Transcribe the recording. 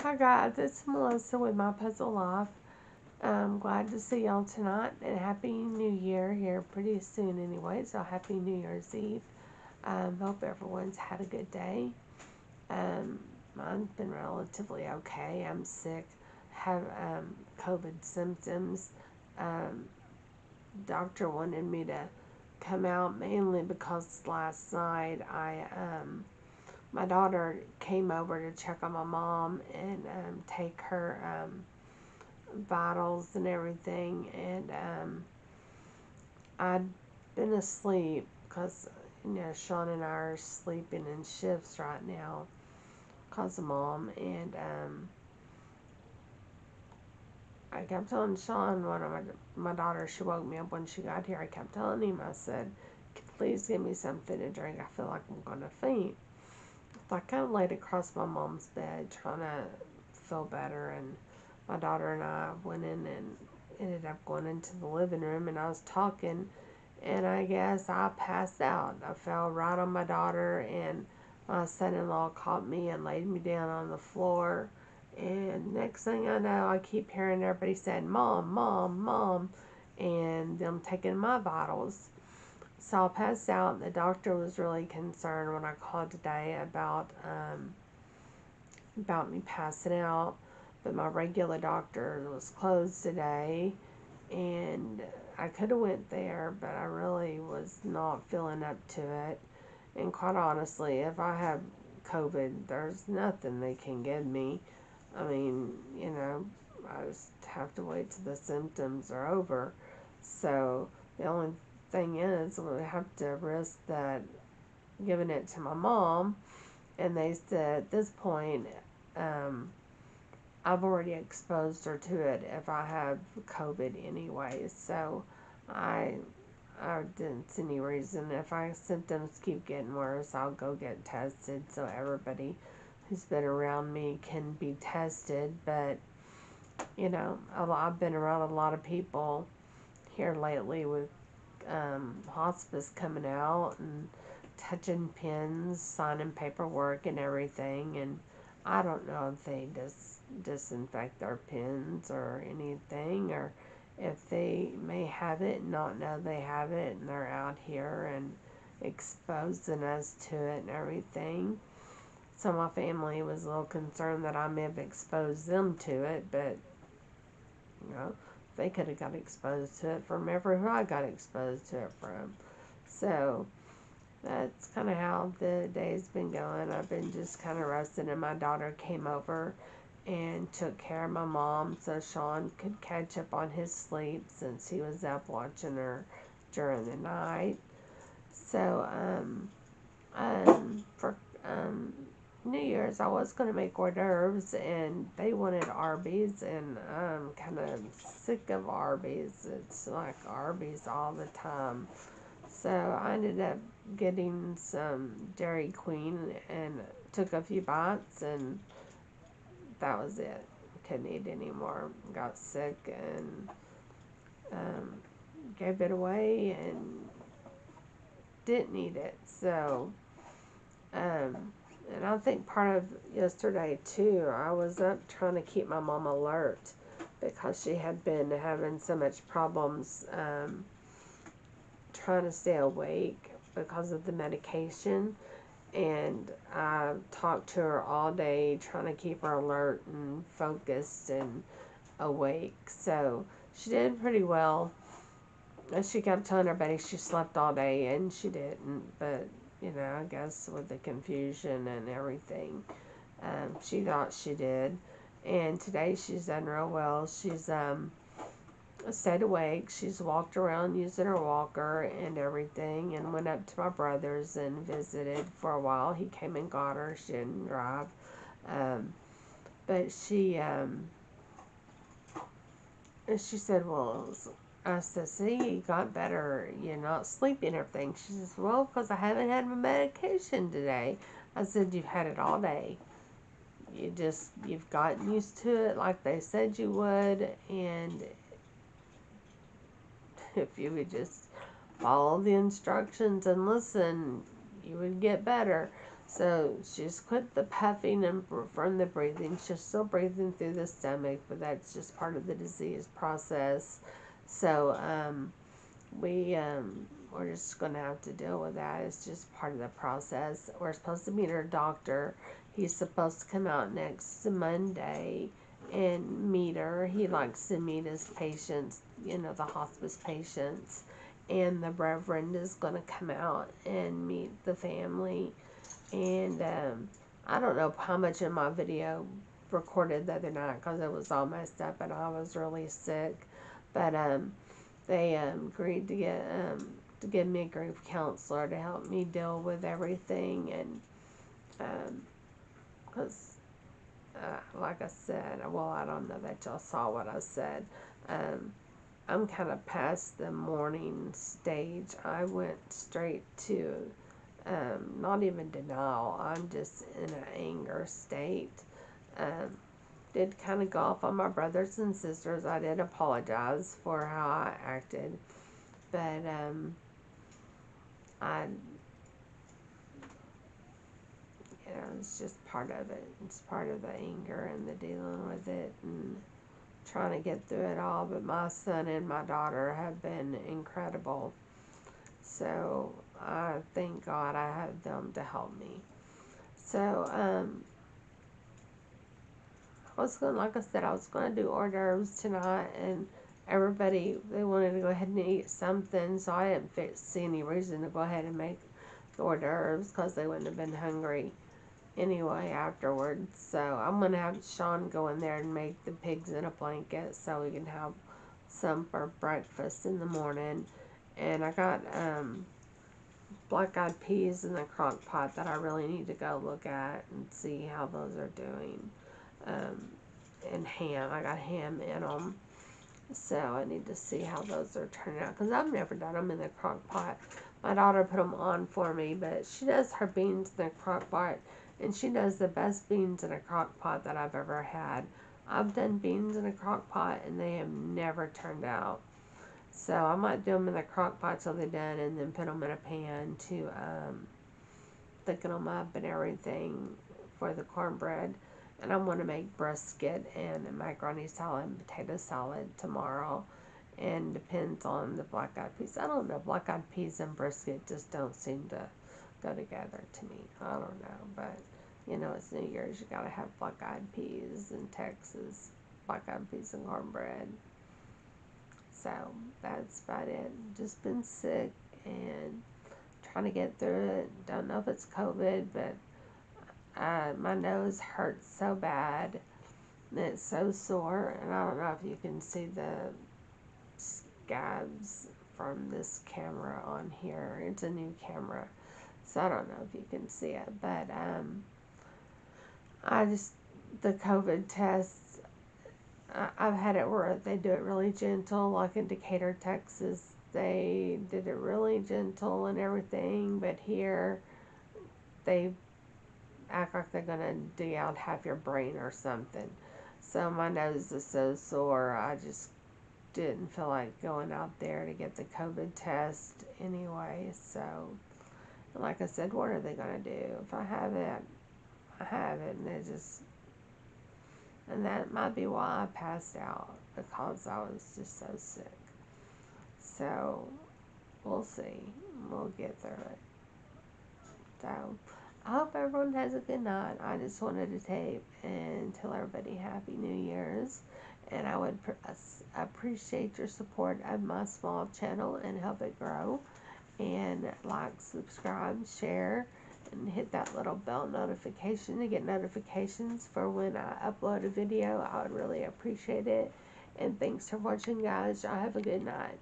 Hi guys, it's Melissa with My Puzzle Life. I'm glad to see y'all tonight and Happy New Year here pretty soon anyway, so Happy New Year's Eve. Hope everyone's had a good day. Mine's been relatively okay. I'm sick, have COVID symptoms. Doctor wanted me to come out mainly because last night my daughter came over to check on my mom and take her vitals and everything, and I'd been asleep because Sean and I are sleeping in shifts right now because of mom, and I kept telling Sean, one of my daughter, she woke me up when she got here. I kept telling him, I said, please give me something to drink. I feel like I'm going to faint. So I kind of laid across my mom's bed trying to feel better, and my daughter and I went in and ended up going into the living room, and I was talking, and I guess I passed out. I fell right on my daughter, and my son-in-law caught me and laid me down on the floor, and next thing I know, I keep hearing everybody saying, Mom, Mom, Mom, and them taking my vitals. So I passed out, and the doctor was really concerned when I called today about me passing out. But my regular doctor was closed today, and I could have went there, but I really was not feeling up to it. And quite honestly, if I have COVID, there's nothing they can give me. I mean, I just have to wait till the symptoms are over. So the only thing is, we have to risk that giving it to my mom. And they said at this point, I've already exposed her to it if I have COVID anyway. So I didn't see any reason. If my symptoms keep getting worse, I'll go get tested so everybody who's been around me can be tested. But, I've been around a lot of people here lately with hospice coming out and touching pins, signing paperwork and everything, and I don't know if they disinfect their pins or anything, or if they may have it and not know they have it, and they're out here and exposing us to it and everything. So my family was a little concerned that I may have exposed them to it, but they could have got exposed to it from who I got exposed to it from. So that's kind of how the day's been going. I've been just kind of resting, and my daughter came over and took care of my mom so Sean could catch up on his sleep since he was up watching her during the night. So for New Year's, I was going to make hors d'oeuvres, and they wanted Arby's, and I'm kind of sick of Arby's. It's like Arby's all the time. So I ended up getting some Dairy Queen and took a few bites, and that was it. Couldn't eat anymore. Got sick and gave it away and didn't eat it. So, and I think part of yesterday too, I was up trying to keep my mom alert because she had been having so much problems trying to stay awake because of the medication. And I talked to her all day trying to keep her alert and focused and awake. So she did pretty well. And she kept telling everybody she slept all day, and she didn't. But, I guess with the confusion and everything, she thought she did. And today she's done real well. She's stayed awake. She's walked around using her walker and everything, and went up to my brother's and visited for a while. He came and got her. She didn't drive. But she said, well, I said, see, you got better. You're not sleeping and everything. She says, well, because I haven't had my medication today. I said, you've had it all day. You've gotten used to it like they said you would, and if you would just follow the instructions and listen, you would get better. So she's quit the puffing and from the breathing. She's still breathing through the stomach, but that's just part of the disease process. So we're just gonna have to deal with that. It's just part of the process. We're supposed to meet our doctor. He's supposed to come out next Monday and meet her. He likes to meet his patients, the hospice patients. And the Reverend is going to come out and meet the family. And I don't know how much of my video recorded the other night because it was all messed up and I was really sick. But they agreed to give me a grief counselor to help me deal with everything. And because like I said, well, I don't know that y'all saw what I said. I'm kind of past the mourning stage. I went straight to not even denial. I'm just in an anger state. Did kind of go off on my brothers and sisters. I did apologize for how I acted, but I it's just part of it. It's part of the anger and the dealing with it and trying to get through it all. But my son and my daughter have been incredible. So I thank God I have them to help me. So like I said, I was going to do hors d'oeuvres tonight, and everybody, they wanted to go ahead and eat something, so I didn't see any reason to go ahead and make the hors d'oeuvres because they wouldn't have been hungry anyway afterwards. So I'm going to have Sean go in there and make the pigs in a blanket so we can have some for breakfast in the morning. And I got black-eyed peas in the crock pot that I really need to go look at and see how those are doing. And ham. I got ham in them. So I need to see how those are turning out because I've never done them in the crock pot. My daughter put them on for me, but she does her beans in the crock pot, and she does the best beans in a crock pot that I've ever had. I've done beans in a crock pot, and they have never turned out. So I might do them in the crock pot till they're done, and then put them in a pan to thicken them up and everything for the cornbread. And I'm going to make brisket and macaroni salad and potato salad tomorrow. And depends on the black-eyed peas. I don't know, black-eyed peas and brisket just don't seem to go together to me. I don't know, but it's New Year's. You got to have black-eyed peas in Texas. Black-eyed peas and cornbread. So that's about it. Just been sick and trying to get through it. Don't know if it's COVID, but my nose hurts so bad. And it's so sore, and I don't know if you can see the scabs from this camera on here. It's a new camera, so I don't know if you can see it. But the COVID tests, I've had it where they do it really gentle, like in Decatur, Texas. They did it really gentle and everything, but here they act like they're going to dig out half your brain or something. So my nose is so sore, I just didn't feel like going out there to get the COVID test anyway. So, like I said, what are they going to do? If I have it, I have it, and that might be why I passed out, because I was just so sick. So, we'll see. We'll get through it. So, I hope everyone has a good night. I just wanted to tape and tell everybody Happy New Year's. And I would appreciate your support of my small channel and help it grow. And like, subscribe, share, and hit that little bell notification to get notifications for when I upload a video. I would really appreciate it. And thanks for watching, guys. Y'all have a good night.